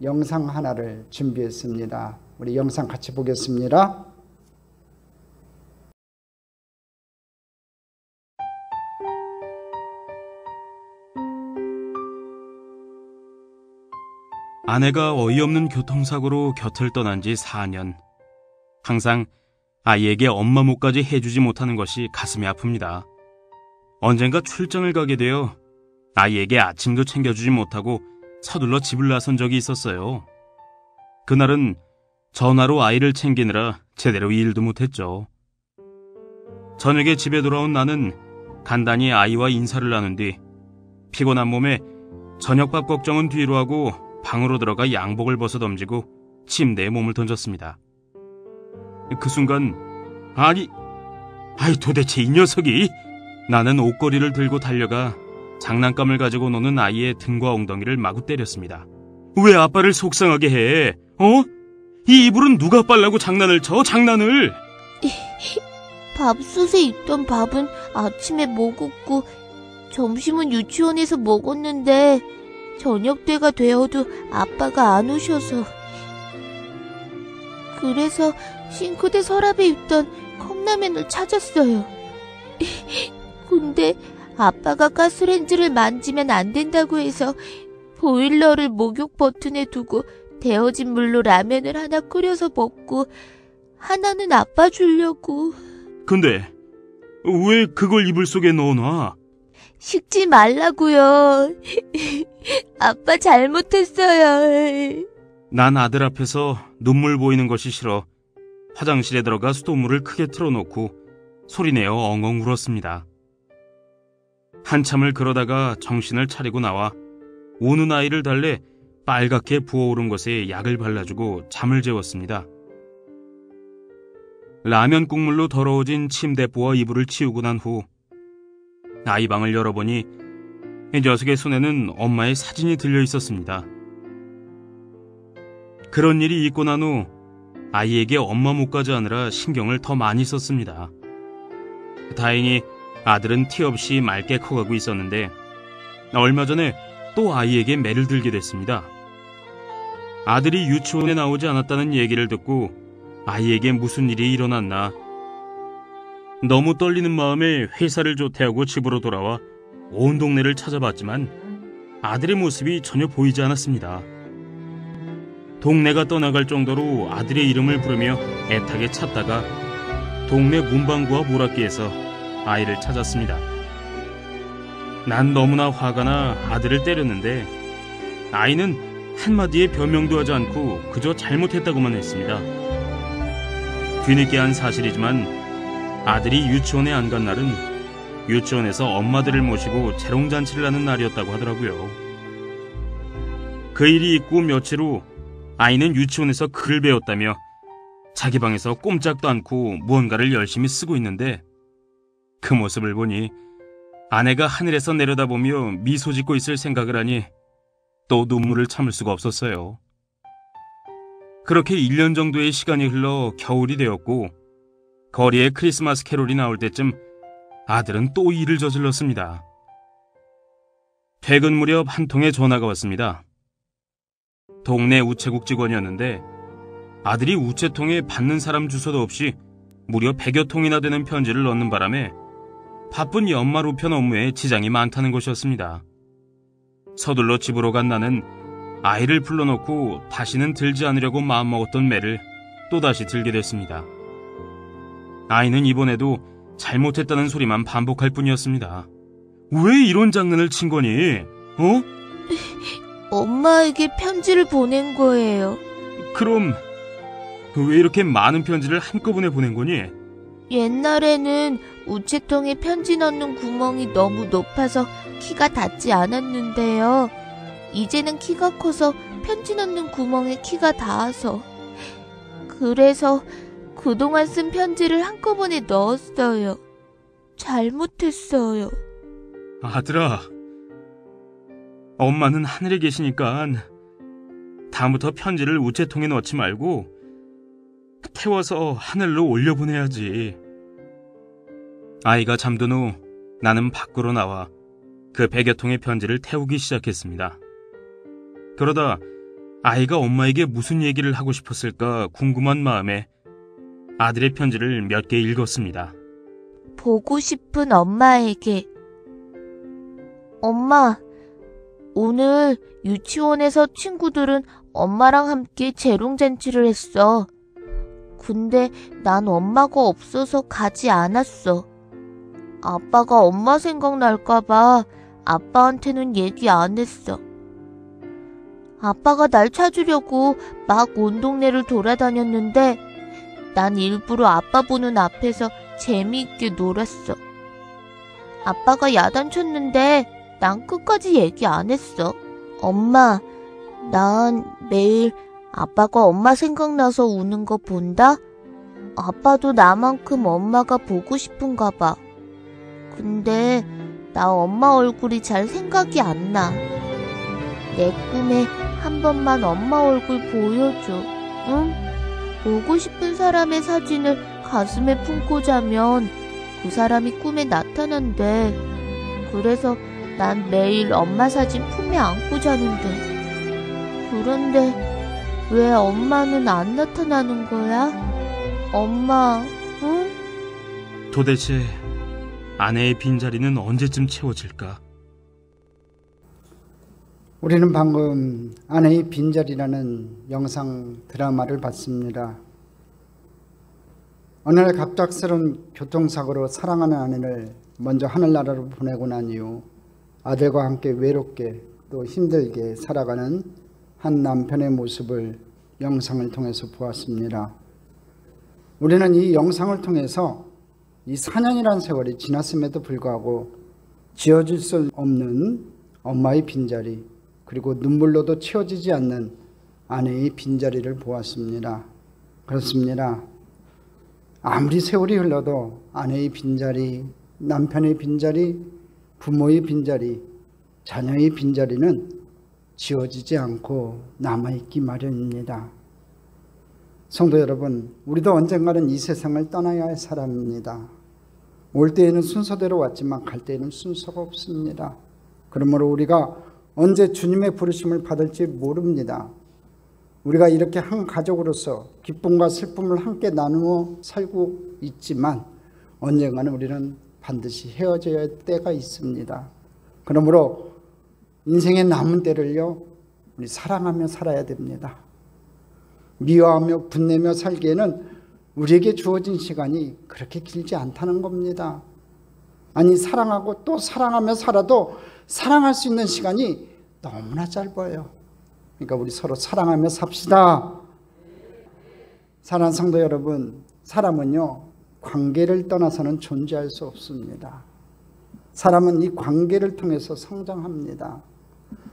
영상 하나를 준비했습니다. 우리 영상 같이 보겠습니다. 아내가 어이없는 교통사고로 곁을 떠난 지 4년. 항상 아이에게 엄마 목까지 해주지 못하는 것이 가슴이 아픕니다. 언젠가 출장을 가게 되어 아이에게 아침도 챙겨주지 못하고 서둘러 집을 나선 적이 있었어요. 그날은 전화로 아이를 챙기느라 제대로 일도 못했죠. 저녁에 집에 돌아온 나는 간단히 아이와 인사를 나눈 뒤 피곤한 몸에 저녁밥 걱정은 뒤로 하고 방으로 들어가 양복을 벗어 던지고 침대에 몸을 던졌습니다. 그 순간 아니 도대체 이 녀석이. 나는 옷걸이를 들고 달려가 장난감을 가지고 노는 아이의 등과 엉덩이를 마구 때렸습니다. 왜 아빠를 속상하게 해? 이 이불은 누가 빨라고 장난을 쳐? 장난을! 밥솥에 있던 밥은 아침에 먹었고 점심은 유치원에서 먹었는데 저녁 때가 되어도 아빠가 안 오셔서. 그래서 싱크대 서랍에 있던 컵라면을 찾았어요. 근데 아빠가 가스레인지를 만지면 안 된다고 해서 보일러를 목욕 버튼에 두고 데워진 물로 라면을 하나 끓여서 먹고 하나는 아빠 주려고. 근데 왜 그걸 이불 속에 넣어놔? 식지 말라고요. 아빠 잘못했어요. 난 아들 앞에서 눈물 보이는 것이 싫어 화장실에 들어가 수돗물을 크게 틀어놓고 소리내어 엉엉 울었습니다. 한참을 그러다가 정신을 차리고 나와 우는 아이를 달래 빨갛게 부어오른 것에 약을 발라주고 잠을 재웠습니다. 라면 국물로 더러워진 침대보와 이불을 치우고 난 후 아이 방을 열어보니 이 녀석의 손에는 엄마의 사진이 들려 있었습니다. 그런 일이 있고 난 후 아이에게 엄마 목까지 하느라 신경을 더 많이 썼습니다. 다행히 아들은 티 없이 맑게 커가고 있었는데 얼마 전에 또 아이에게 매를 들게 됐습니다. 아들이 유치원에 나오지 않았다는 얘기를 듣고 아이에게 무슨 일이 일어났나. 너무 떨리는 마음에 회사를 조퇴하고 집으로 돌아와 온 동네를 찾아봤지만 아들의 모습이 전혀 보이지 않았습니다. 동네가 떠나갈 정도로 아들의 이름을 부르며 애타게 찾다가 동네 문방구와 모락기에서 아이를 찾았습니다. 난 너무나 화가 나 아들을 때렸는데 아이는 한마디의 변명도 하지 않고 그저 잘못했다고만 했습니다. 뒤늦게 한 사실이지만 아들이 유치원에 안 간 날은 유치원에서 엄마들을 모시고 재롱잔치를 하는 날이었다고 하더라고요. 그 일이 있고 며칠 후 아이는 유치원에서 글을 배웠다며 자기 방에서 꼼짝도 않고 무언가를 열심히 쓰고 있는데 그 모습을 보니 아내가 하늘에서 내려다보며 미소 짓고 있을 생각을 하니 또 눈물을 참을 수가 없었어요. 그렇게 1년 정도의 시간이 흘러 겨울이 되었고 거리에 크리스마스 캐롤이 나올 때쯤 아들은 또 일을 저질렀습니다. 퇴근 무렵 한 통의 전화가 왔습니다. 동네 우체국 직원이었는데 아들이 우체통에 받는 사람 주소도 없이 무려 100여 통이나 되는 편지를 넣는 바람에 바쁜 연말 우편 업무에 지장이 많다는 것이었습니다. 서둘러 집으로 간 나는 아이를 불러놓고 다시는 들지 않으려고 마음먹었던 매를 또다시 들게 됐습니다. 아이는 이번에도 잘못했다는 소리만 반복할 뿐이었습니다. 왜 이런 장난을 친 거니? 엄마에게 편지를 보낸 거예요. 그럼 왜 이렇게 많은 편지를 한꺼번에 보낸 거니? 옛날에는 우체통에 편지 넣는 구멍이 너무 높아서 키가 닿지 않았는데요. 이제는 키가 커서 편지 넣는 구멍에 키가 닿아서. 그래서 그동안 쓴 편지를 한꺼번에 넣었어요. 잘못했어요. 아들아, 엄마는 하늘에 계시니까 다음부터 편지를 우체통에 넣지 말고 태워서 하늘로 올려보내야지. 아이가 잠든 후 나는 밖으로 나와 그 100여 통의 편지를 태우기 시작했습니다. 그러다 아이가 엄마에게 무슨 얘기를 하고 싶었을까 궁금한 마음에 아들의 편지를 몇 개 읽었습니다. 보고 싶은 엄마에게. 엄마, 오늘 유치원에서 친구들은 엄마랑 함께 재롱잔치를 했어. 근데 난 엄마가 없어서 가지 않았어. 아빠가 엄마 생각날까봐 아빠한테는 얘기 안 했어. 아빠가 날 찾으려고 막 온 동네를 돌아다녔는데 난 일부러 아빠 보는 앞에서 재미있게 놀았어. 아빠가 야단쳤는데 난 끝까지 얘기 안 했어. 엄마, 난 매일 아빠가 엄마 생각나서 우는 거 본다? 아빠도 나만큼 엄마가 보고 싶은가 봐. 근데 나 엄마 얼굴이 잘 생각이 안 나. 내 꿈에 한 번만 엄마 얼굴 보여줘. 응? 보고 싶은 사람의 사진을 가슴에 품고 자면 그 사람이 꿈에 나타난대. 그래서 난 매일 엄마 사진 품에 안고 자는데. 그런데 왜 엄마는 안 나타나는 거야? 엄마, 응? 도대체 아내의 빈자리는 언제쯤 채워질까? 우리는 방금 아내의 빈자리라는 영상 드라마를 봤습니다. 어느 날 갑작스러운 교통사고로 사랑하는 아내를 먼저 하늘나라로 보내고 난 이후 아들과 함께 외롭게 또 힘들게 살아가는 한 남편의 모습을 영상을 통해서 보았습니다. 우리는 이 영상을 통해서 이 4년이라는 세월이 지났음에도 불구하고 지워질 수 없는 엄마의 빈자리, 그리고 눈물로도 채워지지 않는 아내의 빈자리를 보았습니다. 그렇습니다. 아무리 세월이 흘러도 아내의 빈자리, 남편의 빈자리, 부모의 빈자리, 자녀의 빈자리는 지워지지 않고 남아있기 마련입니다. 성도 여러분, 우리도 언젠가는 이 세상을 떠나야 할 사람입니다. 올 때에는 순서대로 왔지만 갈 때에는 순서가 없습니다. 그러므로 우리가 언제 주님의 부르심을 받을지 모릅니다. 우리가 이렇게 한 가족으로서 기쁨과 슬픔을 함께 나누어 살고 있지만 언젠가는 우리는 반드시 헤어져야 할 때가 있습니다. 그러므로 인생의 남은 때를요, 우리 사랑하며 살아야 됩니다. 미워하며 분내며 살기에는 우리에게 주어진 시간이 그렇게 길지 않다는 겁니다. 아니, 사랑하고 또 사랑하며 살아도 사랑할 수 있는 시간이 너무나 짧아요. 그러니까 우리 서로 사랑하며 삽시다. 사랑하는 성도 여러분, 사람은요, 관계를 떠나서는 존재할 수 없습니다. 사람은 이 관계를 통해서 성장합니다.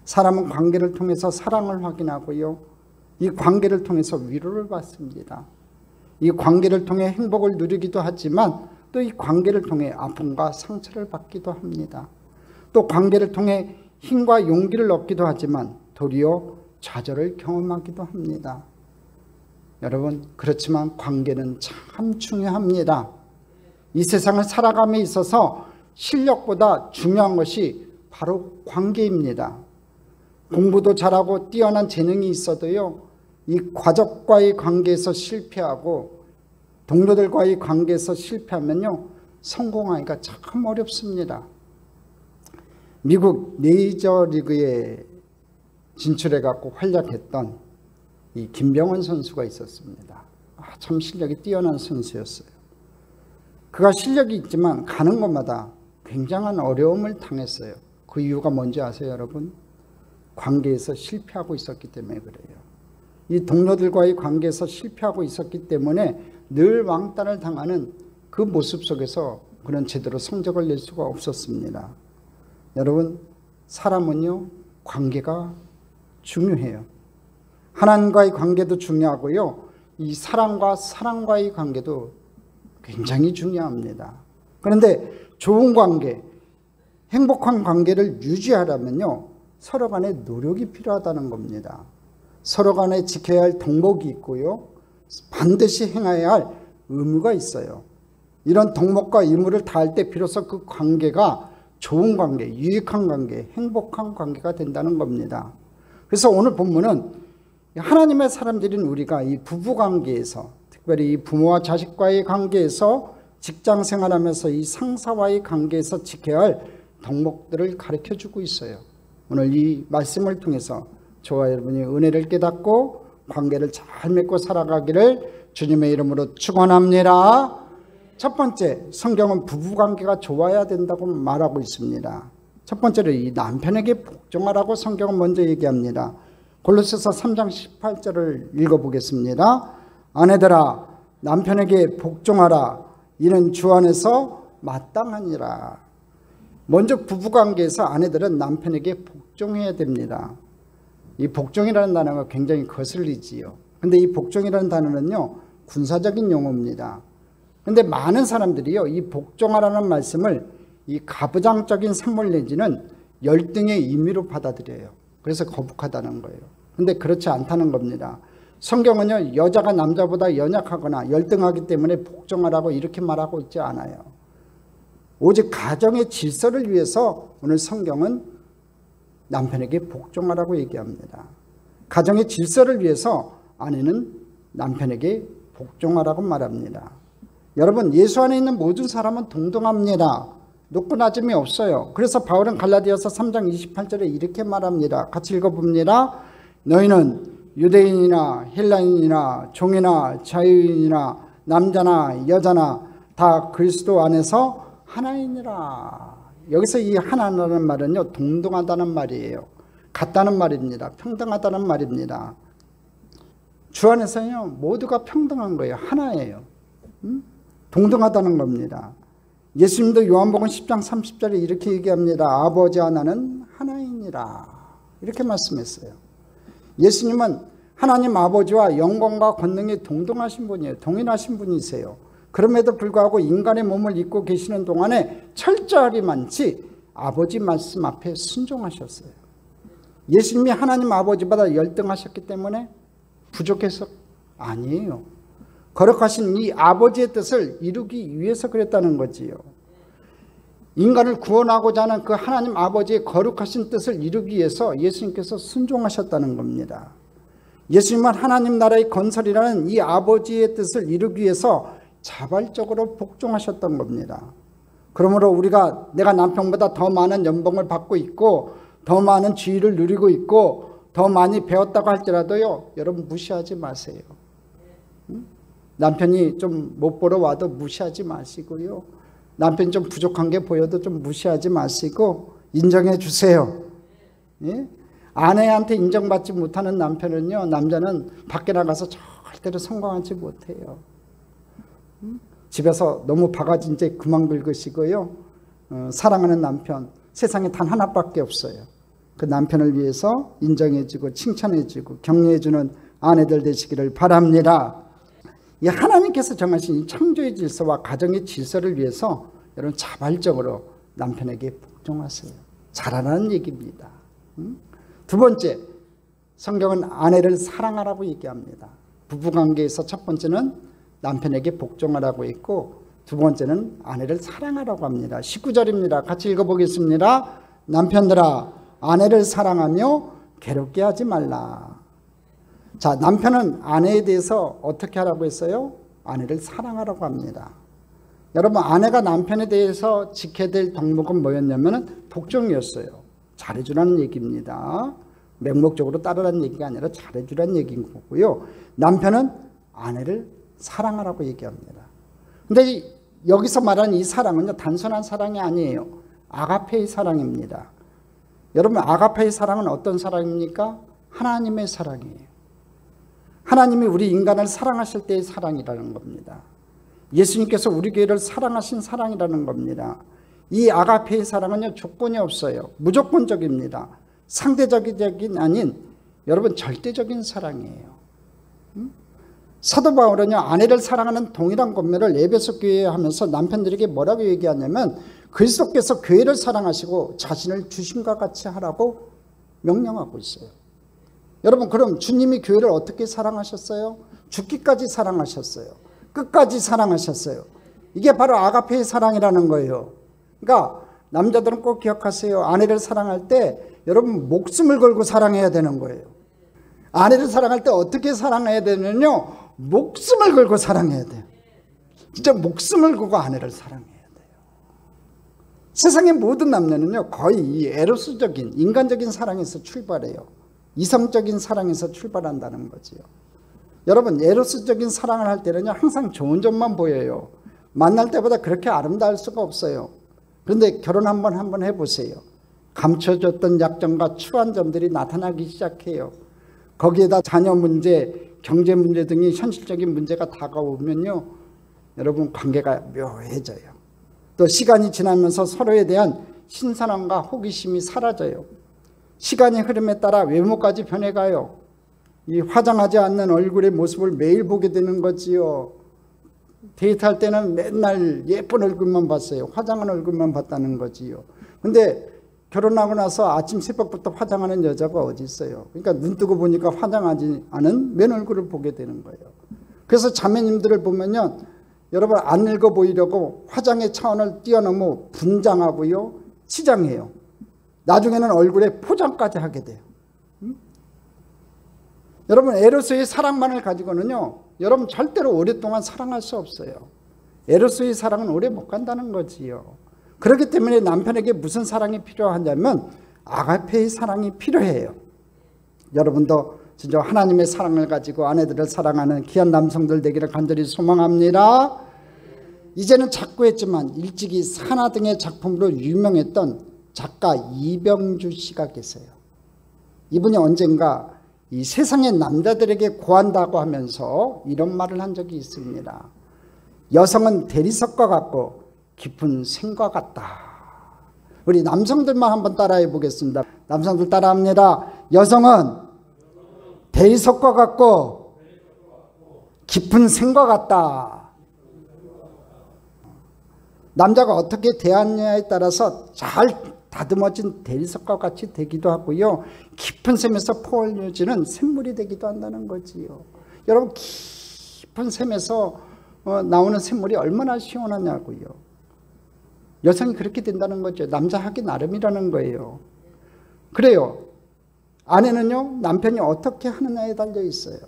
사람은 관계를 통해서 사랑을 확인하고요, 이 관계를 통해서 위로를 받습니다. 이 관계를 통해 행복을 누리기도 하지만 또 이 관계를 통해 아픔과 상처를 받기도 합니다. 또 관계를 통해 힘과 용기를 얻기도 하지만 도리어 좌절을 경험하기도 합니다. 여러분, 그렇지만 관계는 참 중요합니다. 이 세상을 살아감에 있어서 실력보다 중요한 것이 바로 관계입니다. 공부도 잘하고 뛰어난 재능이 있어도요, 이 가족과의 관계에서 실패하고 동료들과의 관계에서 실패하면요, 성공하기가 참 어렵습니다. 미국 메이저리그에 진출해갖고 활약했던 이 김병헌 선수가 있었습니다. 참 실력이 뛰어난 선수였어요. 그가 실력이 있지만 가는 곳마다 굉장한 어려움을 당했어요. 그 이유가 뭔지 아세요, 여러분? 관계에서 실패하고 있었기 때문에 그래요. 이 동료들과의 관계에서 실패하고 있었기 때문에 늘 왕따를 당하는 그 모습 속에서 그는 제대로 성적을 낼 수가 없었습니다. 여러분, 사람은요, 관계가 중요해요. 하나님과의 관계도 중요하고요, 이 사랑과의 관계도 굉장히 중요합니다. 그런데 좋은 관계, 행복한 관계를 유지하려면요, 서로 간에 노력이 필요하다는 겁니다. 서로 간에 지켜야 할 덕목이 있고요, 반드시 행해야 할 의무가 있어요. 이런 덕목과 의무를 다할 때 비로소 그 관계가 좋은 관계, 유익한 관계, 행복한 관계가 된다는 겁니다. 그래서 오늘 본문은 하나님의 사람들인 우리가 이 부부관계에서, 특별히 이 부모와 자식과의 관계에서, 직장 생활하면서 이 상사와의 관계에서 지켜야 할 덕목들을 가르쳐주고 있어요. 오늘 이 말씀을 통해서 저와 여러분이 은혜를 깨닫고 관계를 잘 맺고 살아가기를 주님의 이름으로 축원합니다. 첫 번째, 성경은 부부관계가 좋아야 된다고 말하고 있습니다. 첫 번째로 이 남편에게 복종하라고 성경은 먼저 얘기합니다. 골로새서 3장 18절을 읽어보겠습니다. 아내들아 남편에게 복종하라. 이는 주 안에서 마땅하니라. 먼저 부부관계에서 아내들은 남편에게 복종해야 됩니다. 이 복종이라는 단어가 굉장히 거슬리지요. 근데 이 복종이라는 단어는요, 군사적인 용어입니다. 근데 많은 사람들이요, 이 복종하라는 말씀을 이 가부장적인 선물 내지는 열등의 의미로 받아들여요. 그래서 거북하다는 거예요. 근데 그렇지 않다는 겁니다. 성경은요, 여자가 남자보다 연약하거나 열등하기 때문에 복종하라고 이렇게 말하고 있지 않아요. 오직 가정의 질서를 위해서 오늘 성경은 남편에게 복종하라고 얘기합니다. 가정의 질서를 위해서 아내는 남편에게 복종하라고 말합니다. 여러분, 예수 안에 있는 모든 사람은 동등합니다. 높고 낮음이 없어요. 그래서 바울은 갈라디아서 3장 28절에 이렇게 말합니다. 같이 읽어봅니다. 너희는 유대인이나 헬라인이나 종이나 자유인이나 남자나 여자나 다 그리스도 안에서 하나이니라. 여기서 이 하나라는 말은요, 동등하다는 말이에요. 같다는 말입니다. 평등하다는 말입니다. 주 안에서요, 모두가 평등한 거예요. 하나예요. 동등하다는 겁니다. 예수님도 요한복음 10장 30절에 이렇게 얘기합니다. 아버지와 나는 하나이니라. 이렇게 말씀했어요. 예수님은 하나님 아버지와 영광과 권능이 동등하신 분이에요. 동일하신 분이세요. 그럼에도 불구하고 인간의 몸을 입고 계시는 동안에 철저하리만치 아버지 말씀 앞에 순종하셨어요. 예수님이 하나님 아버지보다 열등하셨기 때문에 부족해서 아니에요. 거룩하신 이 아버지의 뜻을 이루기 위해서 그랬다는 거지요. 인간을 구원하고자 하는 그 하나님 아버지의 거룩하신 뜻을 이루기 위해서 예수님께서 순종하셨다는 겁니다. 예수님은 하나님 나라의 건설이라는 이 아버지의 뜻을 이루기 위해서 자발적으로 복종하셨던 겁니다. 그러므로 우리가 내가 남편보다 더 많은 연봉을 받고 있고 더 많은 지위를 누리고 있고 더 많이 배웠다고 할지라도요, 여러분 무시하지 마세요. 남편이 좀 못 보러 와도 무시하지 마시고요. 남편이 좀 부족한 게 보여도 좀 무시하지 마시고 인정해 주세요. 예? 아내한테 인정받지 못하는 남편은요, 남자는 밖에 나가서 절대로 성공하지 못해요. 집에서 너무 바가지 이제 그만 긁으시고요. 사랑하는 남편 세상에 단 하나밖에 없어요. 그 남편을 위해서 인정해주고 칭찬해주고 격려해주는 아내들 되시기를 바랍니다. 이 하나님께서 정하신 이 창조의 질서와 가정의 질서를 위해서 여러분 자발적으로 남편에게 복종하세요. 잘하라는 얘기입니다. 두 번째, 성경은 아내를 사랑하라고 얘기합니다. 부부관계에서 첫 번째는 남편에게 복종하라고 했고 두 번째는 아내를 사랑하라고 합니다. 19절입니다. 같이 읽어보겠습니다. 남편들아 아내를 사랑하며 괴롭게 하지 말라. 자, 남편은 아내에 대해서 어떻게 하라고 했어요? 아내를 사랑하라고 합니다. 여러분, 아내가 남편에 대해서 지켜야 될 덕목은 뭐였냐면 복종이었어요. 잘해주라는 얘기입니다. 맹목적으로 따르라는 얘기가 아니라 잘해주라는 얘기인 거고요. 남편은 아내를 사랑하라고 얘기합니다. 근데 여기서 말하는 이 사랑은요, 단순한 사랑이 아니에요. 아가페의 사랑입니다. 여러분, 아가페의 사랑은 어떤 사랑입니까? 하나님의 사랑이에요. 하나님이 우리 인간을 사랑하실 때의 사랑이라는 겁니다. 예수님께서 우리 교회를 사랑하신 사랑이라는 겁니다. 이 아가페의 사랑은요, 조건이 없어요. 무조건적입니다. 상대적인 아닌 여러분 절대적인 사랑이에요. 사도 바울은요, 아내를 사랑하는 동일한 권면을 에베소 교회에 하면서 남편들에게 뭐라고 얘기하냐면 그리스도께서 교회를 사랑하시고 자신을 주심과 같이 하라고 명령하고 있어요. 여러분, 그럼 주님이 교회를 어떻게 사랑하셨어요? 죽기까지 사랑하셨어요. 끝까지 사랑하셨어요. 이게 바로 아가페의 사랑이라는 거예요. 그러니까 남자들은 꼭 기억하세요. 아내를 사랑할 때 여러분 목숨을 걸고 사랑해야 되는 거예요. 아내를 사랑할 때 어떻게 사랑해야 되냐면요, 목숨을 걸고 사랑해야 돼요. 진짜 목숨을 걸고 아내를 사랑해야 돼요. 세상의 모든 남녀는요, 거의 이 에로스적인 인간적인 사랑에서 출발해요. 이성적인 사랑에서 출발한다는 거지요. 여러분, 에로스적인 사랑을 할 때는요, 항상 좋은 점만 보여요. 만날 때보다 그렇게 아름다울 수가 없어요. 그런데 결혼 한번 해보세요. 감춰졌던 약점과 추한 점들이 나타나기 시작해요. 거기에다 자녀 문제, 경제 문제 등이 현실적인 문제가 다가오면요, 여러분 관계가 묘해져요. 또 시간이 지나면서 서로에 대한 신선함과 호기심이 사라져요. 시간의 흐름에 따라 외모까지 변해가요. 이 화장하지 않는 얼굴의 모습을 매일 보게 되는 거지요. 데이트할 때는 맨날 예쁜 얼굴만 봤어요. 화장한 얼굴만 봤다는 거지요. 근데 결혼하고 나서 아침 새벽부터 화장하는 여자가 어디 있어요. 그러니까 눈 뜨고 보니까 화장하지 않은 맨 얼굴을 보게 되는 거예요. 그래서 자매님들을 보면요, 여러분 안 늙어 보이려고 화장의 차원을 뛰어넘어 분장하고요, 치장해요. 나중에는 얼굴에 포장까지 하게 돼요. 여러분, 에로스의 사랑만을 가지고는요, 여러분 절대로 오랫동안 사랑할 수 없어요. 에로스의 사랑은 오래 못 간다는 거지요. 그렇기 때문에 남편에게 무슨 사랑이 필요하냐면 아가페의 사랑이 필요해요. 여러분도 진짜 하나님의 사랑을 가지고 아내들을 사랑하는 귀한 남성들 되기를 간절히 소망합니다. 이제는 자꾸 했지만 일찍이 산하 등의 작품으로 유명했던 작가 이병주 씨가 계세요. 이분이 언젠가 이 세상의 남자들에게 고한다고 하면서 이런 말을 한 적이 있습니다. 여성은 대리석과 같고 깊은 샘과 같다. 우리 남성들만 한번 따라해 보겠습니다. 남성들 따라합니다. 여성은 대리석과 같고 깊은 샘과 같다. 남자가 어떻게 대하느냐에 따라서 잘 다듬어진 대리석과 같이 되기도 하고요, 깊은 샘에서 퍼올려지는 샘물이 되기도 한다는 거지요. 여러분, 깊은 샘에서 나오는 샘물이 얼마나 시원하냐고요. 여성이 그렇게 된다는 거죠. 남자 하기 나름이라는 거예요. 그래요. 아내는요, 남편이 어떻게 하느냐에 달려 있어요.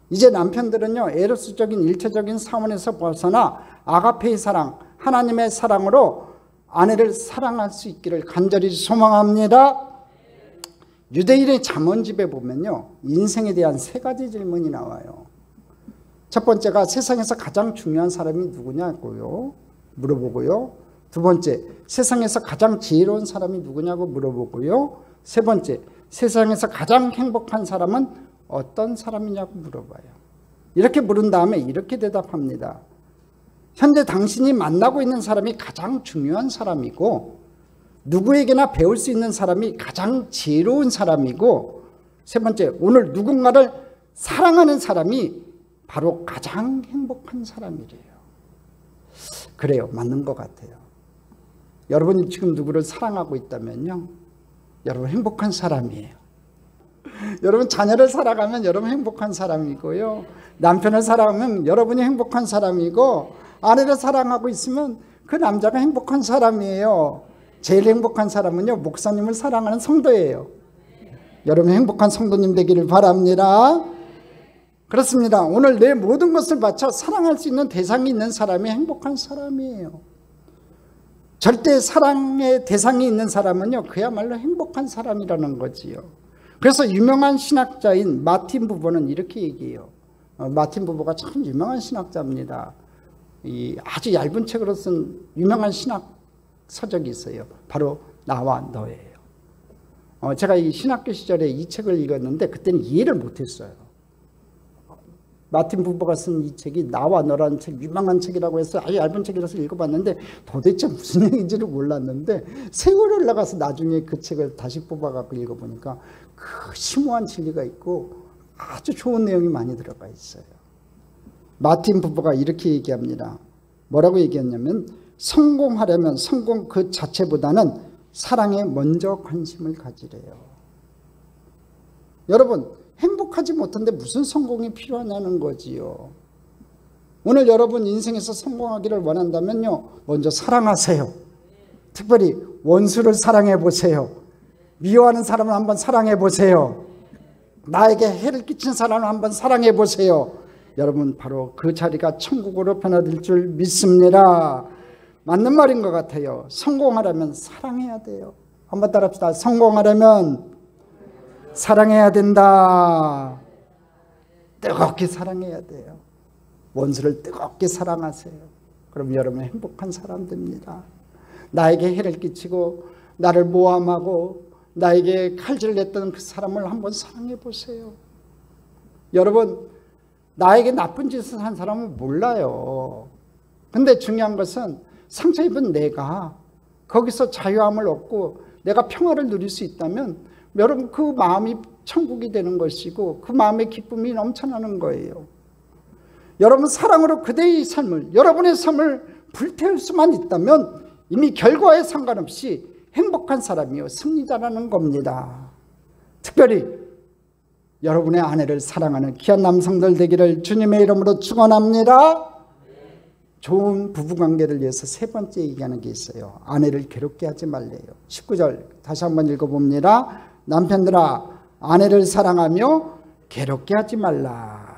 이제 남편들은요, 에로스적인 일체적인 사원에서 벗어나 아가페의 사랑, 하나님의 사랑으로 아내를 사랑할 수 있기를 간절히 소망합니다. 유대인의 잠언집에 보면요, 인생에 대한 3가지 질문이 나와요. 첫 번째가 세상에서 가장 중요한 사람이 누구냐고요 물어보고요. 두 번째, 세상에서 가장 지혜로운 사람이 누구냐고 물어보고요. 세 번째, 세상에서 가장 행복한 사람은 어떤 사람이냐고 물어봐요. 이렇게 물은 다음에 이렇게 대답합니다. 현재 당신이 만나고 있는 사람이 가장 중요한 사람이고, 누구에게나 배울 수 있는 사람이 가장 지혜로운 사람이고, 세 번째, 오늘 누군가를 사랑하는 사람이 바로 가장 행복한 사람이래요. 그래요. 맞는 것 같아요. 여러분이 지금 누구를 사랑하고 있다면요, 여러분 행복한 사람이에요. 여러분 자녀를 사랑하면 여러분 행복한 사람이고요, 남편을 사랑하면 여러분이 행복한 사람이고, 아내를 사랑하고 있으면 그 남자가 행복한 사람이에요. 제일 행복한 사람은요, 목사님을 사랑하는 성도예요. 여러분 행복한 성도님 되기를 바랍니다. 그렇습니다. 오늘 내 모든 것을 바쳐 사랑할 수 있는 대상이 있는 사람이 행복한 사람이에요. 절대 사랑의 대상이 있는 사람은요, 그야말로 행복한 사람이라는 거지요. 그래서 유명한 신학자인 마틴 부버는 이렇게 얘기해요. 마틴 부버가 참 유명한 신학자입니다. 이 아주 얇은 책으로 쓴 유명한 신학 서적이 있어요. 바로 나와 너예요. 제가 이 신학교 시절에 이 책을 읽었는데 그때는 이해를 못했어요. 마틴 부버가 쓴 이 책이 나와 너라는 책, 유명한 책이라고 해서 아주 얇은 책이라서 읽어봤는데 도대체 무슨 얘기인지를 몰랐는데, 세월을 나가서 나중에 그 책을 다시 뽑아갖고 읽어보니까 그 심오한 진리가 있고 아주 좋은 내용이 많이 들어가 있어요. 마틴 부부가 이렇게 얘기합니다. 뭐라고 얘기했냐면 성공하려면 성공 그 자체보다는 사랑에 먼저 관심을 가지래요. 여러분 행복하지 못한데 무슨 성공이 필요하냐는 거지요. 오늘 여러분 인생에서 성공하기를 원한다면요, 먼저 사랑하세요. 특별히 원수를 사랑해 보세요. 미워하는 사람을 한번 사랑해 보세요. 나에게 해를 끼친 사람을 한번 사랑해 보세요. 여러분 바로 그 자리가 천국으로 변화될 줄 믿습니다. 맞는 말인 것 같아요. 성공하려면 사랑해야 돼요. 한번 따라합시다. 성공하려면 사랑해야 된다. 뜨겁게 사랑해야 돼요. 원수를 뜨겁게 사랑하세요. 그럼 여러분 행복한 사람 됩니다. 나에게 해를 끼치고 나를 모함하고 나에게 칼질냈던 그 사람을 한번 사랑해 보세요. 여러분 나에게 나쁜 짓을 한 사람은 몰라요. 근데 중요한 것은 상처 입은 내가 거기서 자유함을 얻고 내가 평화를 누릴 수 있다면 여러분 그 마음이 천국이 되는 것이고 그 마음의 기쁨이 넘쳐나는 거예요. 여러분 사랑으로 그대의 삶을, 여러분의 삶을 불태울 수만 있다면 이미 결과에 상관없이 행복한 사람이요 승리자라는 겁니다. 특별히 여러분의 아내를 사랑하는 귀한 남성들 되기를 주님의 이름으로 축원합니다. 좋은 부부관계를 위해서 세 번째 얘기하는 게 있어요. 아내를 괴롭게 하지 말래요. 19절 다시 한번 읽어봅니다. 남편들아 아내를 사랑하며 괴롭게 하지 말라.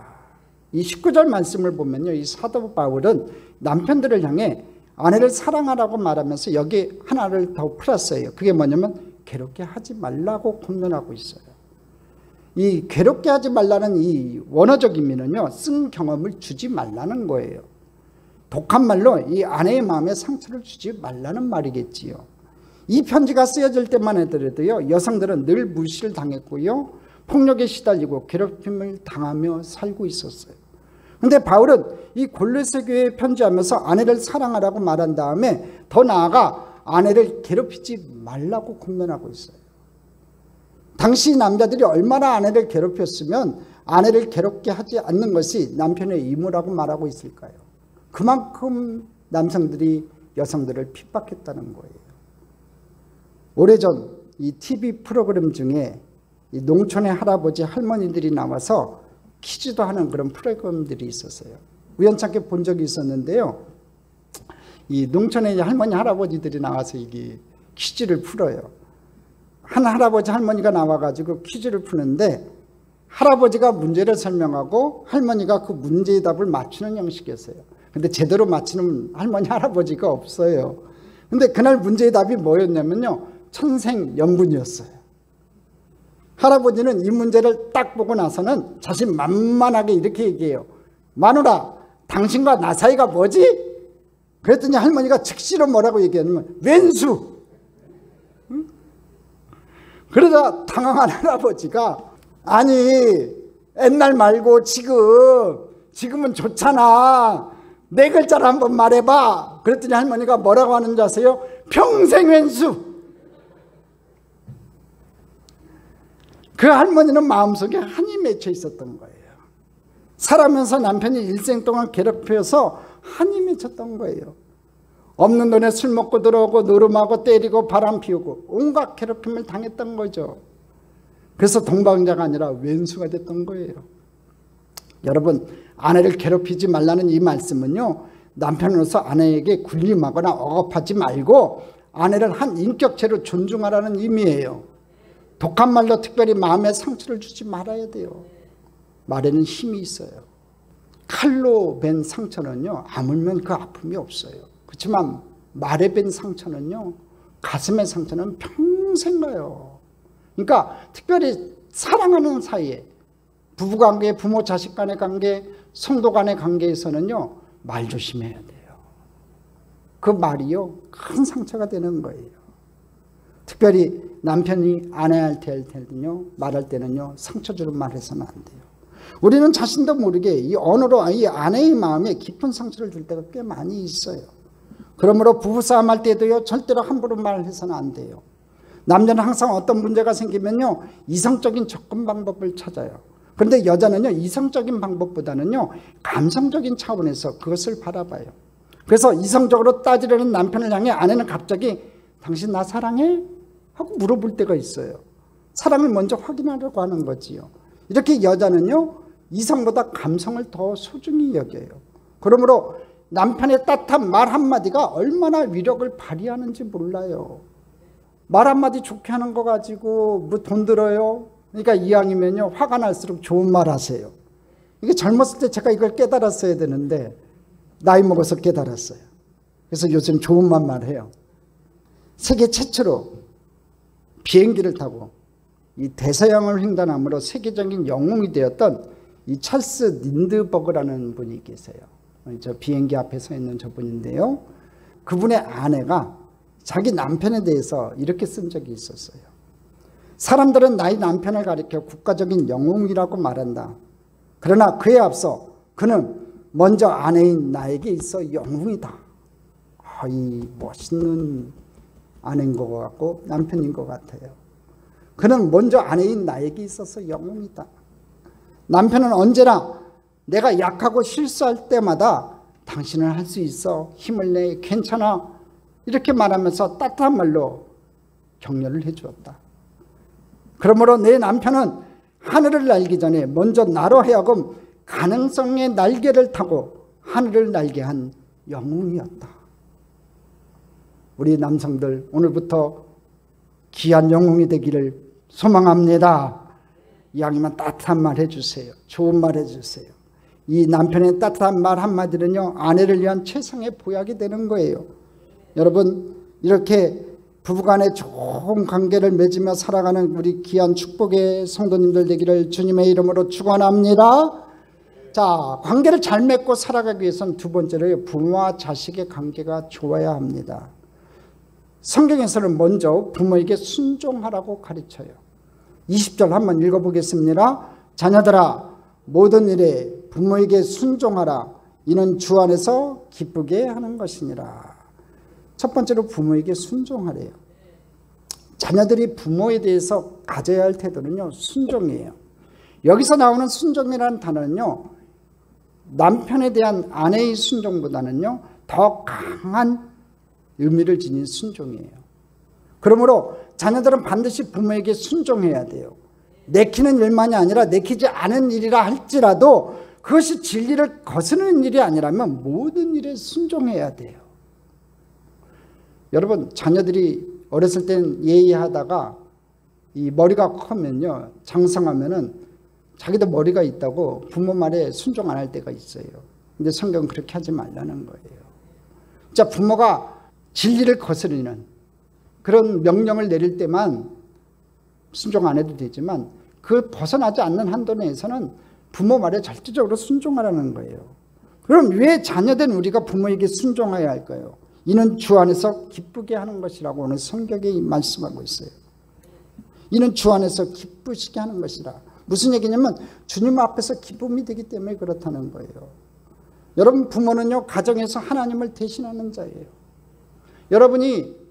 이 19절 말씀을 보면요, 이 사도 바울은 남편들을 향해 아내를 사랑하라고 말하면서 여기 하나를 더 풀었어요. 그게 뭐냐면 괴롭게 하지 말라고 권면하고 있어요. 이 괴롭게 하지 말라는 이 원어적 의미는요, 쓴 경험을 주지 말라는 거예요. 독한 말로 이 아내의 마음에 상처를 주지 말라는 말이겠지요. 이 편지가 쓰여질 때만 해도요, 여성들은 늘 무시를 당했고요, 폭력에 시달리고 괴롭힘을 당하며 살고 있었어요. 근데 바울은 이 골로새 교회에 편지하면서 아내를 사랑하라고 말한 다음에 더 나아가 아내를 괴롭히지 말라고 권면하고 있어요. 당시 남자들이 얼마나 아내를 괴롭혔으면 아내를 괴롭게 하지 않는 것이 남편의 의무라고 말하고 있을까요? 그만큼 남성들이 여성들을 핍박했다는 거예요. 오래전 이 TV 프로그램 중에 이 농촌의 할아버지 할머니들이 나와서 퀴즈도 하는 그런 프로그램들이 있었어요. 우연찮게 본 적이 있었는데요, 이 농촌의 할머니 할아버지들이 나와서 이게 퀴즈를 풀어요. 한 할아버지 할머니가 나와가지고 퀴즈를 푸는데 할아버지가 문제를 설명하고 할머니가 그 문제의 답을 맞추는 형식이었어요. 근데 제대로 맞추는 할머니 할아버지가 없어요. 근데 그날 문제의 답이 뭐였냐면요, 천생연분이었어요. 할아버지는 이 문제를 딱 보고 나서는 자신만만하게 이렇게 얘기해요. 마누라, 당신과 나 사이가 뭐지? 그랬더니 할머니가 즉시로 뭐라고 얘기하냐면 왼수. 응? 그러자 당황한 할아버지가 아니 옛날 말고 지금은 좋잖아. 네 글자를 한번 말해봐. 그랬더니 할머니가 뭐라고 하는지 아세요? 평생 왼수. 그 할머니는 마음속에 한이 맺혀 있었던 거예요. 살아면서 남편이 일생 동안 괴롭혀서 한이 맺혔던 거예요. 없는 돈에 술 먹고 들어오고 노름하고 때리고 바람 피우고 온갖 괴롭힘을 당했던 거죠. 그래서 동방자가 아니라 왼수가 됐던 거예요. 여러분, 아내를 괴롭히지 말라는 이 말씀은요, 남편으로서 아내에게 군림하거나 억압하지 말고 아내를 한 인격체로 존중하라는 의미예요. 독한 말로 특별히 마음에 상처를 주지 말아야 돼요. 말에는 힘이 있어요. 칼로 벤 상처는요, 아물면 그 아픔이 없어요. 그렇지만 말에 벤 상처는요, 가슴의 상처는 평생 가요. 그러니까 특별히 사랑하는 사이에, 부부관계, 부모 자식 간의 관계, 성도 간의 관계에서는요, 말 조심해야 돼요. 그 말이요, 큰 상처가 되는 거예요. 특별히 남편이 아내한테 말할 때는요, 상처 주는 말 해서는 안 돼요. 우리는 자신도 모르게 이 언어로 이 아내의 마음에 깊은 상처를 줄 때가 꽤 많이 있어요. 그러므로 부부싸움 할 때도요, 절대로 함부로 말해서는 안 돼요. 남자는 항상 어떤 문제가 생기면요, 이성적인 접근 방법을 찾아요. 그런데 여자는요, 이성적인 방법보다는요, 감성적인 차원에서 그것을 바라봐요. 그래서 이성적으로 따지려는 남편을 향해 아내는 갑자기 당신 나 사랑해? 하고 물어볼 때가 있어요. 사랑을 먼저 확인하려고 하는 거지요. 이렇게 여자는요, 이성보다 감성을 더 소중히 여겨요. 그러므로 남편의 따뜻한 말 한마디가 얼마나 위력을 발휘하는지 몰라요. 말 한마디 좋게 하는 거 가지고 뭐 돈 들어요? 그러니까 이왕이면요, 화가 날수록 좋은 말 하세요. 이게 젊었을 때 제가 이걸 깨달았어야 되는데 나이 먹어서 깨달았어요. 그래서 요즘 좋은 말만 해요. 세계 최초로 비행기를 타고 이 대서양을 횡단함으로 세계적인 영웅이 되었던 이 찰스 린드버그라는 분이 계세요. 저 비행기 앞에 서 있는 저분인데요. 그분의 아내가 자기 남편에 대해서 이렇게 쓴 적이 있었어요. 사람들은 나의 남편을 가리켜 국가적인 영웅이라고 말한다. 그러나 그에 앞서 그는 먼저 아내인 나에게 있어 영웅이다. 이 멋있는 아내인 것 같고 남편인 것 같아요. 그는 먼저 아내인 나에게 있어서 영웅이다. 남편은 언제나 내가 약하고 실수할 때마다 당신은 할 수 있어, 힘을 내, 괜찮아, 이렇게 말하면서 따뜻한 말로 격려를 해주었다. 그러므로 내 남편은 하늘을 날기 전에 먼저 나로 하여금 가능성의 날개를 타고 하늘을 날게 한 영웅이었다. 우리 남성들 오늘부터 귀한 영웅이 되기를 소망합니다. 이왕이면 따뜻한 말 해주세요. 좋은 말 해주세요. 이 남편의 따뜻한 말 한마디는요, 아내를 위한 최상의 보약이 되는 거예요. 여러분, 이렇게 부부간에 좋은 관계를 맺으며 살아가는 우리 귀한 축복의 성도님들 되기를 주님의 이름으로 축원합니다. 자, 관계를 잘 맺고 살아가기 위해서는 두 번째로 부모와 자식의 관계가 좋아야 합니다. 성경에서는 먼저 부모에게 순종하라고 가르쳐요. 20절 한번 읽어보겠습니다. 자녀들아, 모든 일에 부모에게 순종하라. 이는 주 안에서 기쁘게 하는 것이니라. 첫 번째로 부모에게 순종하래요. 자녀들이 부모에 대해서 가져야 할 태도는요, 순종이에요. 여기서 나오는 순종이라는 단어는요, 남편에 대한 아내의 순종보다는요, 더 강한 의미를 지닌 순종이에요. 그러므로 자녀들은 반드시 부모에게 순종해야 돼요. 내키는 일만이 아니라 내키지 않은 일이라 할지라도 그것이 진리를 거스르는 일이 아니라면 모든 일에 순종해야 돼요. 여러분, 자녀들이 어렸을 때는 예의하다가 이 머리가 크면요, 장성하면은 자기도 머리가 있다고 부모 말에 순종 안 할 때가 있어요. 근데 성경은 그렇게 하지 말라는 거예요. 자, 부모가 진리를 거스르는 그런 명령을 내릴 때만 순종 안 해도 되지만 그 벗어나지 않는 한도 내에서는 부모 말에 절대적으로 순종하라는 거예요. 그럼 왜 자녀된 우리가 부모에게 순종해야 할까요? 이는 주 안에서 기쁘게 하는 것이라고 오늘 성경이 말씀하고 있어요. 이는 주 안에서 기쁘시게 하는 것이라. 무슨 얘기냐면 주님 앞에서 기쁨이 되기 때문에 그렇다는 거예요. 여러분, 부모는요, 가정에서 하나님을 대신하는 자예요. 여러분이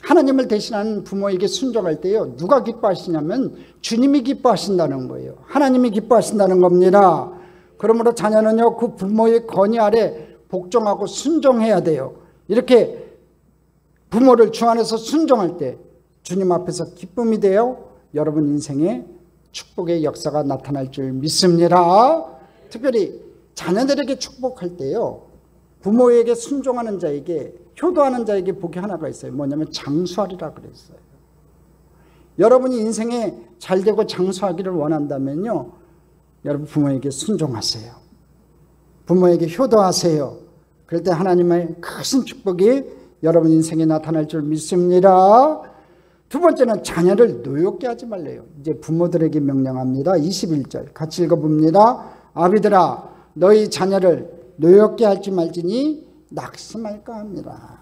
하나님을 대신하는 부모에게 순종할 때요, 누가 기뻐하시냐면 주님이 기뻐하신다는 거예요. 하나님이 기뻐하신다는 겁니다. 그러므로 자녀는요, 그 부모의 건의 아래 복종하고 순종해야 돼요. 이렇게 부모를 주 안에서 순종할 때 주님 앞에서 기쁨이 되어 여러분 인생에 축복의 역사가 나타날 줄 믿습니다. 특별히 자녀들에게 축복할 때요, 부모에게 순종하는 자에게, 효도하는 자에게 복이 하나가 있어요. 뭐냐면 장수하리라 그랬어요. 여러분이 인생에 잘되고 장수하기를 원한다면요, 여러분 부모에게 순종하세요. 부모에게 효도하세요. 그럴 때 하나님의 큰 축복이 여러분 인생에 나타날 줄 믿습니다. 두 번째는 자녀를 노엽게 하지 말래요. 이제 부모들에게 명령합니다. 21절 같이 읽어봅니다. 아비들아, 너희 자녀를 노엽게 할지 말지니 낙심할까 합니다.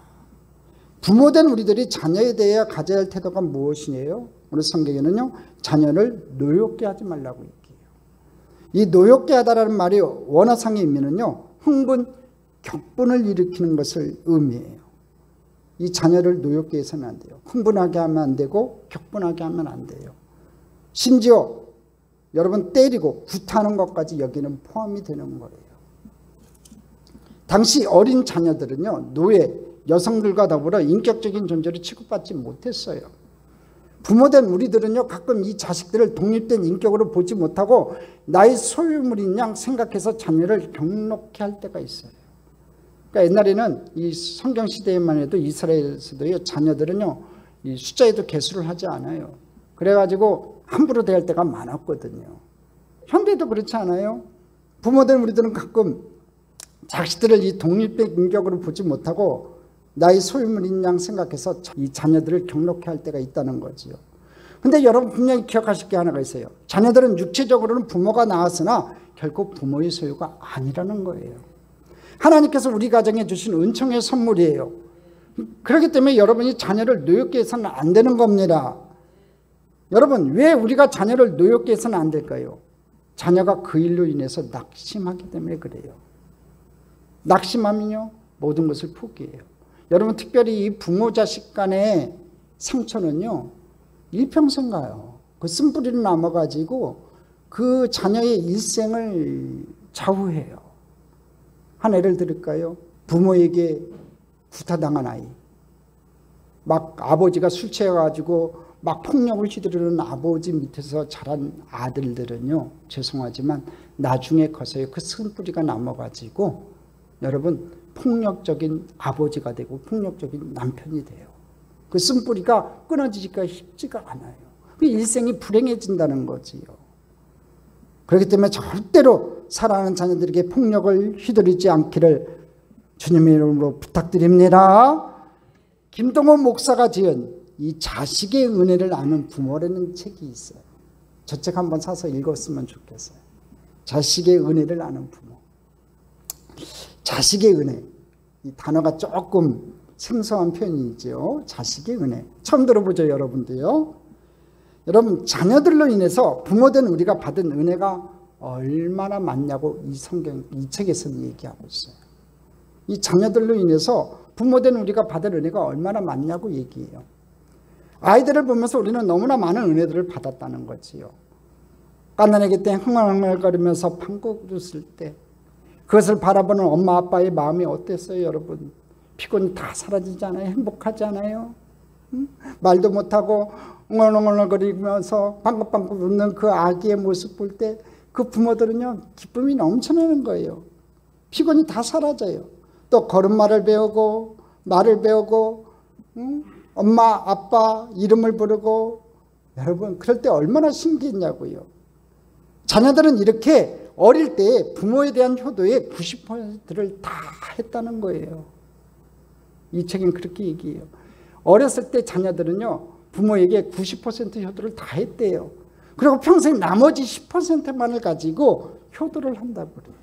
부모된 우리들이 자녀에 대해 가져야 할 태도가 무엇이에요? 오늘 성경에는요, 자녀를 노엽게 하지 말라고 얘기해요. 이 노엽게 하다라는 말이 원어상의 의미는요, 흥분, 격분을 일으키는 것을 의미해요. 이 자녀를 노엽게 해서는 안 돼요. 흥분하게 하면 안 되고 격분하게 하면 안 돼요. 심지어 여러분 때리고 구타하는 것까지 여기는 포함이 되는 거예요. 당시 어린 자녀들은요, 노예, 여성들과 더불어 인격적인 존재로 취급받지 못했어요. 부모된 우리들은요, 가끔 이 자식들을 독립된 인격으로 보지 못하고 나의 소유물인 양 생각해서 자녀를 경록케 할 때가 있어요. 그러니까 옛날에는 이 성경 시대에만 해도 이스라엘에서도요, 자녀들은요, 이 숫자에도 계수를 하지 않아요. 그래가지고 함부로 대할 때가 많았거든요. 현대도 그렇지 않아요? 부모된 우리들은 가끔 자식들을 이 독립된 인격으로 보지 못하고 나의 소유물인 양 생각해서 이 자녀들을 경록케 할 때가 있다는 거지요. 근데 여러분 분명히 기억하실 게 하나가 있어요. 자녀들은 육체적으로는 부모가 낳았으나 결코 부모의 소유가 아니라는 거예요. 하나님께서 우리 가정에 주신 은총의 선물이에요. 그렇기 때문에 여러분이 자녀를 노엽게 해서는 안 되는 겁니다. 여러분, 왜 우리가 자녀를 노엽게 해서는 안 될까요? 자녀가 그 일로 인해서 낙심하기 때문에 그래요. 낙심하면요, 모든 것을 포기해요. 여러분, 특별히 이 부모 자식 간의 상처는요, 일평생 가요. 그 쓴뿌리를 남아가지고 그 자녀의 일생을 좌우해요. 한 예를 들을까요? 부모에게 구타당한 아이. 막 아버지가 술 취해가지고 막 폭력을 휘두르는 아버지 밑에서 자란 아들들은요, 죄송하지만 나중에 커서요, 그 쓴뿌리가 남아가지고 여러분 폭력적인 아버지가 되고 폭력적인 남편이 돼요. 그 쓴뿌리가 끊어지기가 쉽지가 않아요. 그 일생이 불행해진다는 거지요. 그렇기 때문에 절대로 사랑하는 자녀들에게 폭력을 휘두르지 않기를 주님의 이름으로 부탁드립니다. 김동원 목사가 지은 이 자식의 은혜를 아는 부모라는 책이 있어요. 저 책 한번 사서 읽었으면 좋겠어요. 자식의 은혜를 아는 부모. 자식의 은혜. 이 단어가 조금 생소한 표현이죠. 자식의 은혜. 처음 들어보죠, 여러분도요. 여러분, 자녀들로 인해서 부모된 우리가 받은 은혜가 얼마나 많냐고 이 책에서는 얘기하고 있어요. 이 자녀들로 인해서 부모된 우리가 받은 은혜가 얼마나 많냐고 얘기해요. 아이들을 보면서 우리는 너무나 많은 은혜들을 받았다는 거지요. 갓난아기 때 흥얼흥얼거리면서 방구 웃을 때 그것을 바라보는 엄마 아빠의 마음이 어땠어요, 여러분? 피곤이 다 사라지지 않아요? 행복하지 않아요? 응? 말도 못하고 웅얼웅얼거리면서 방긋방긋 웃는 그 아기의 모습 볼 때 그 부모들은요, 기쁨이 넘쳐나는 거예요. 피곤이 다 사라져요. 또 걸음마를 배우고 말을 배우고 응? 엄마 아빠 이름을 부르고, 여러분 그럴 때 얼마나 신기했냐고요. 자녀들은 이렇게 어릴 때 부모에 대한 효도의 90%를 다 했다는 거예요. 이 책은 그렇게 얘기해요. 어렸을 때 자녀들은요, 부모에게 90% 효도를 다 했대요. 그리고 평생 나머지 10%만을 가지고 효도를 한다고 그래요.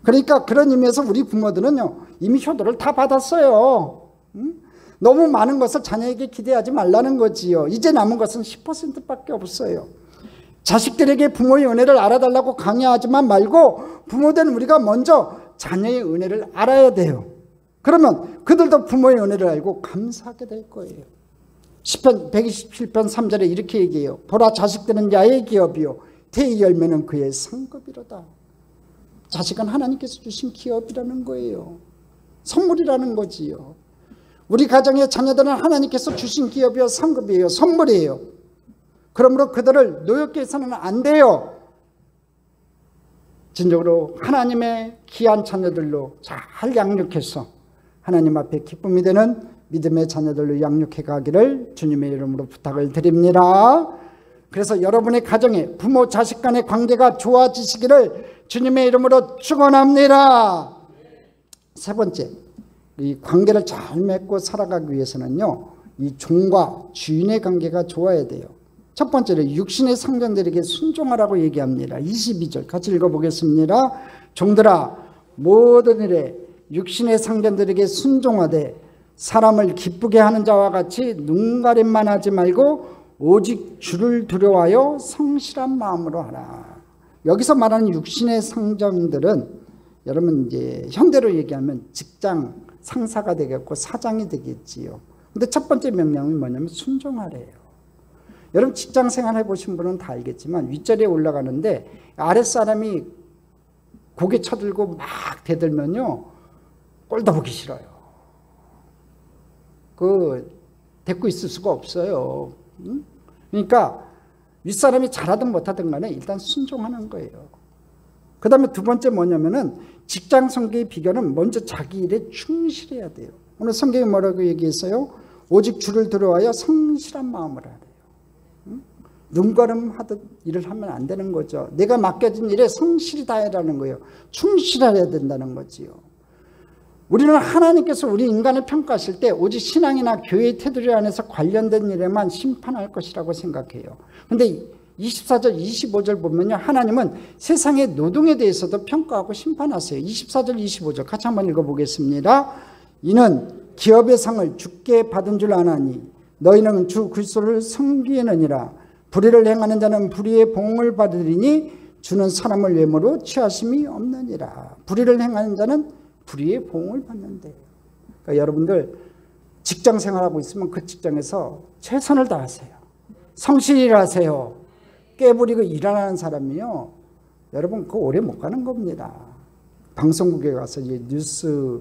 그러니까 그런 의미에서 우리 부모들은요, 이미 효도를 다 받았어요. 응? 너무 많은 것을 자녀에게 기대하지 말라는 거지요. 이제 남은 것은 10%밖에 없어요. 자식들에게 부모의 은혜를 알아달라고 강요하지만 말고 부모된 우리가 먼저 자녀의 은혜를 알아야 돼요. 그러면 그들도 부모의 은혜를 알고 감사하게 될 거예요. 시편 127편 3절에 이렇게 얘기해요. 보라, 자식들은 야의 기업이요 태의 열매는 그의 상급이로다. 자식은 하나님께서 주신 기업이라는 거예요. 선물이라는 거지요. 우리 가정의 자녀들은 하나님께서 주신 기업이요 상급이에요. 선물이에요. 그러므로 그들을 노엽게 해서는 안 돼요. 진정으로 하나님의 귀한 자녀들로 잘 양육해서 하나님 앞에 기쁨이 되는 믿음의 자녀들로 양육해 가기를 주님의 이름으로 부탁을 드립니다. 그래서 여러분의 가정에 부모 자식 간의 관계가 좋아지시기를 주님의 이름으로 축원합니다. 세 번째, 이 관계를 잘 맺고 살아가기 위해서는요, 이 종과 주인의 관계가 좋아야 돼요. 첫 번째로 육신의 상전들에게 순종하라고 얘기합니다. 22절 같이 읽어보겠습니다. 종들아, 모든 일에 육신의 상전들에게 순종하되 사람을 기쁘게 하는 자와 같이 눈가림만 하지 말고 오직 주를 두려워하여 성실한 마음으로 하라. 여기서 말하는 육신의 상전들은 여러분 이제 현대로 얘기하면 직장 상사가 되겠고 사장이 되겠지요. 근데 첫 번째 명령은 뭐냐면 순종하래요. 여러분 직장 생활 해보신 분은 다 알겠지만 윗자리에 올라가는데 아랫사람이 고개 쳐들고 막 대들면요 꼴도 보기 싫어요. 데리고 있을 수가 없어요. 그러니까 윗사람이 잘하든 못하든 간에 일단 순종하는 거예요. 그 다음에 두 번째 뭐냐면은 직장 성격의 비결은 먼저 자기 일에 충실해야 돼요. 오늘 성경이 뭐라고 얘기했어요? 오직 주를 두려워하여 성실한 마음을 하래요. 눈가름하듯 일을 하면 안 되는 거죠. 내가 맡겨진 일에 성실히 다해라는 거예요. 충실해야 된다는 거지요. 우리는 하나님께서 우리 인간을 평가하실 때 오직 신앙이나 교회의 테두리 안에서 관련된 일에만 심판할 것이라고 생각해요. 그런데 24절 25절 보면요 하나님은 세상의 노동에 대해서도 평가하고 심판하세요. 24절 25절 같이 한번 읽어보겠습니다. 이는 기업의 상을 주께 받은 줄 아나니 너희는 주 그리스도를 섬기느니라. 불의를 행하는 자는 불의의 봉을 받으리니 주는 사람을 외모로 취하심이 없느니라. 불의를 행하는 자는 불의의 봉을 받는데. 그러니까 여러분들 직장 생활하고 있으면 그 직장에서 최선을 다하세요. 성실히 일하세요. 깨부리고 일하는 사람이요 여러분 그거 오래 못 가는 겁니다. 방송국에 가서 이제 뉴스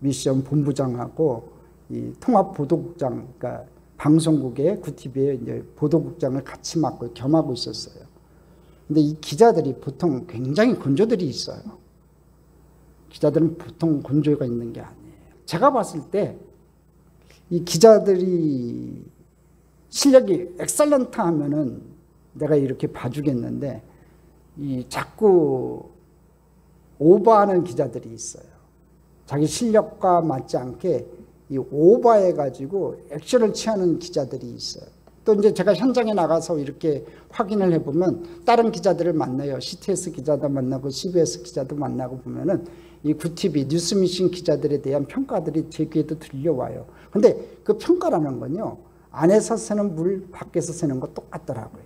미션 본부장하고 이 통합보도국장, 그러니까 방송국의 구TV에 이제 보도국장을 같이 맡고 겸하고 있었어요. 근데 이 기자들이 보통 굉장히 건조들이 있어요. 기자들은 보통 건조가 있는 게 아니에요. 제가 봤을 때 이 기자들이 실력이 엑셀런트 하면은 내가 이렇게 봐주겠는데 이 자꾸 오버하는 기자들이 있어요. 자기 실력과 맞지 않게 이 오버해가지고 액션을 취하는 기자들이 있어요. 또 이제 제가 현장에 나가서 이렇게 확인을 해보면 다른 기자들을 만나요. CTS 기자도 만나고 CBS 기자도 만나고 보면은 이 구TV 뉴스미신 기자들에 대한 평가들이 제 귀에도 들려와요. 근데 그 평가라는 건요 안에서 새는 물 밖에서 새는 거 똑같더라고요.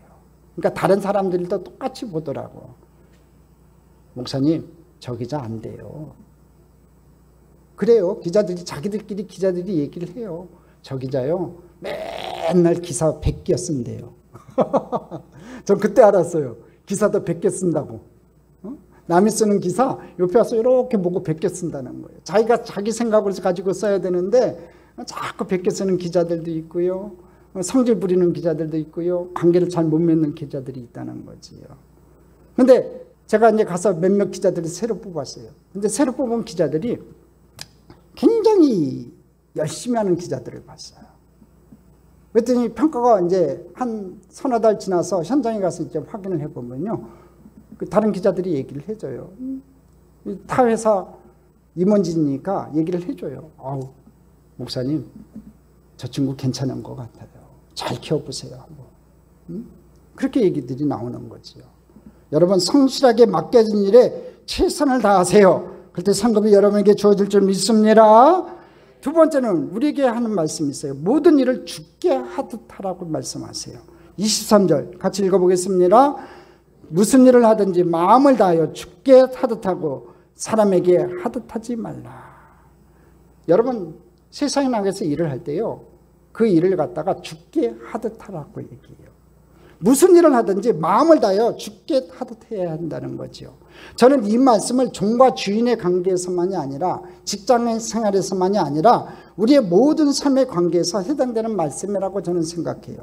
그러니까 다른 사람들도 똑같이 보더라고. 목사님 저 기자 안 돼요. 그래요. 기자들이 자기들끼리 기자들이 얘기를 해요. 저 기자요 맨날 기사 100개 쓴대요. 전 그때 알았어요. 기사도 100개 쓴다고. 남이 쓰는 기사 옆에 와서 이렇게 보고 100개 쓴다는 거예요. 자기가 자기 생각을 가지고 써야 되는데 자꾸 100개 쓰는 기자들도 있고요. 성질 부리는 기자들도 있고요. 관계를 잘 못 맺는 기자들이 있다는 거지요. 근데 제가 이제 가서 몇몇 기자들을 새로 뽑았어요. 근데 새로 뽑은 기자들이 굉장히 열심히 하는 기자들을 봤어요. 그랬더니 평가가 이제 한 서너 달 지나서 현장에 가서 이제 확인을 해보면요. 다른 기자들이 얘기를 해줘요. 타 회사 임원진이니까 얘기를 해줘요. 아우, 목사님, 저 친구 괜찮은 것 같아요. 잘 키워보세요. 그렇게 얘기들이 나오는 거지요. 여러분, 성실하게 맡겨진 일에 최선을 다하세요. 그때 상급이 여러분에게 주어질 줄 믿습니다. 두 번째는 우리에게 하는 말씀이 있어요. 모든 일을 주께 하듯 하라고 말씀하세요. 23절 같이 읽어보겠습니다. 무슨 일을 하든지 마음을 다하여 주께 하듯 하고 사람에게 하듯 하지 말라. 여러분 세상에 나가서 일을 할 때요. 그 일을 갖다가 주께 하듯 하라고 얘기해요. 무슨 일을 하든지 마음을 다하여 주께 하듯 해야 한다는 거죠. 저는 이 말씀을 종과 주인의 관계에서만이 아니라 직장 생활에서만이 아니라 우리의 모든 삶의 관계에서 해당되는 말씀이라고 저는 생각해요.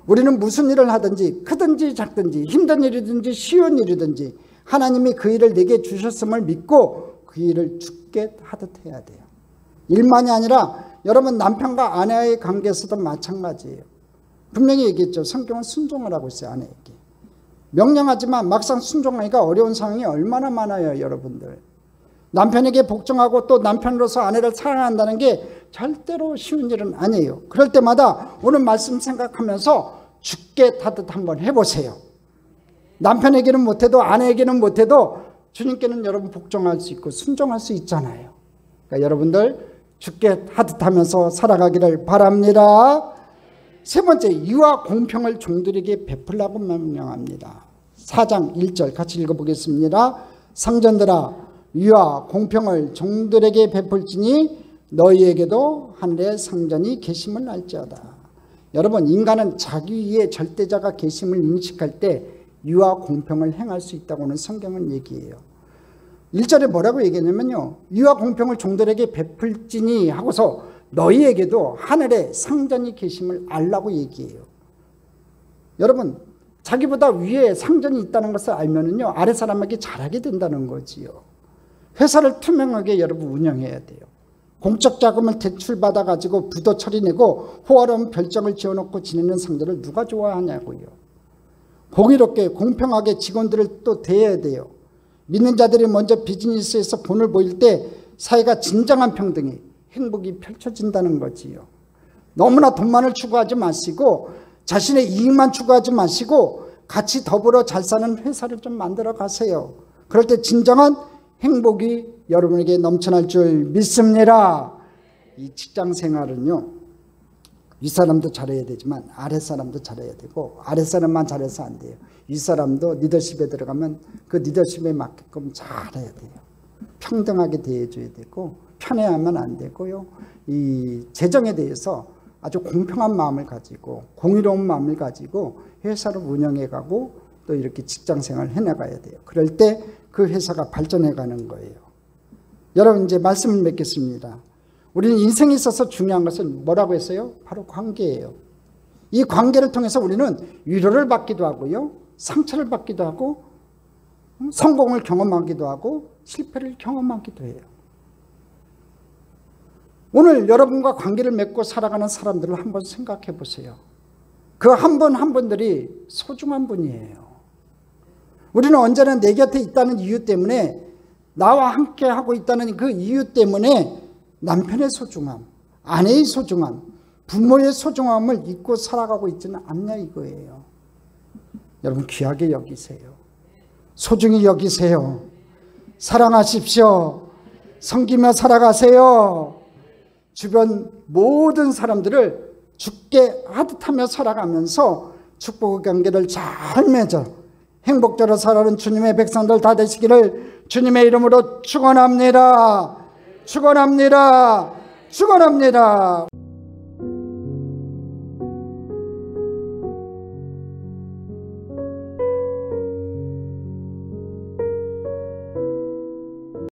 우리는 무슨 일을 하든지 크든지 작든지 힘든 일이든지 쉬운 일이든지 하나님이 그 일을 내게 주셨음을 믿고 그 일을 주께 하듯 해야 돼요. 일만이 아니라 여러분 남편과 아내의 관계에서도 마찬가지예요. 분명히 얘기했죠. 성경은 순종하라고 했어요. 아내에게. 명령하지만 막상 순종하기가 어려운 상황이 얼마나 많아요. 여러분들. 남편에게 복종하고 또 남편으로서 아내를 사랑한다는 게 절대로 쉬운 일은 아니에요. 그럴 때마다 오늘 말씀 생각하면서 주께 하듯 한번 해보세요. 남편에게는 못해도 아내에게는 못해도 주님께는 여러분 복종할 수 있고 순종할 수 있잖아요. 그러니까 여러분들 주께 하듯 하면서 살아가기를 바랍니다. 세 번째, 이와 공평을 종들에게 베풀라고 명령합니다. 4장 1절 같이 읽어보겠습니다. 상전들아, 이와 공평을 종들에게 베풀지니 너희에게도 하늘에 상전이 계심을 알지어다. 여러분, 인간은 자기 위에 절대자가 계심을 인식할 때 유와 공평을 행할 수 있다고는 성경은 얘기해요. 1절에 뭐라고 얘기하냐면요, 유와 공평을 종들에게 베풀지니 하고서 너희에게도 하늘에 상전이 계심을 알라고 얘기해요. 여러분, 자기보다 위에 상전이 있다는 것을 알면은요, 아래 사람에게 잘하게 된다는 거지요. 회사를 투명하게 여러분 운영해야 돼요. 공적 자금을 대출받아 가지고 부도 처리내고 호화로운 별장을 지어놓고 지내는 상대를 누가 좋아하냐고요. 공의롭게 공평하게 직원들을 또 대해야 돼요. 믿는 자들이 먼저 비즈니스에서 본을 보일 때 사회가 진정한 평등이, 행복이 펼쳐진다는 거지요. 너무나 돈만을 추구하지 마시고 자신의 이익만 추구하지 마시고 같이 더불어 잘 사는 회사를 좀 만들어 가세요. 그럴 때 진정한 행복이 여러분에게 넘쳐날 줄 믿습니다. 이 직장 생활은요, 윗사람도 잘해야 되지만 아랫사람도 잘해야 되고, 아랫사람만 잘해서 안 돼요. 윗사람도 리더십에 들어가면 그 리더십에 맞게끔 잘해야 돼요. 평등하게 대해줘야 되고, 편애하면 안 되고요. 이 재정에 대해서 아주 공평한 마음을 가지고 공의로운 마음을 가지고 회사를 운영해가고 또 이렇게 직장생활을 해나가야 돼요. 그럴 때 그 회사가 발전해가는 거예요. 여러분, 이제 말씀을 맺겠습니다. 우리는 인생에 있어서 중요한 것은 뭐라고 했어요? 바로 관계예요. 이 관계를 통해서 우리는 위로를 받기도 하고요, 상처를 받기도 하고, 성공을 경험하기도 하고 실패를 경험하기도 해요. 오늘 여러분과 관계를 맺고 살아가는 사람들을 한번 생각해 보세요. 그 한 분 한 분들이 소중한 분이에요. 우리는 언제나 내 곁에 있다는 이유 때문에, 나와 함께 하고 있다는 그 이유 때문에 남편의 소중함, 아내의 소중함, 부모의 소중함을 잊고 살아가고 있지는 않냐 이거예요. 여러분, 귀하게 여기세요. 소중히 여기세요. 사랑하십시오. 섬기며 살아가세요. 주변 모든 사람들을 죽게 하듯하며 살아가면서 축복의 관계를 잘 맺어 행복자로 살아가는 주님의 백성들 다 되시기를 주님의 이름으로 축원합니다. 축원합니다. 축원합니다.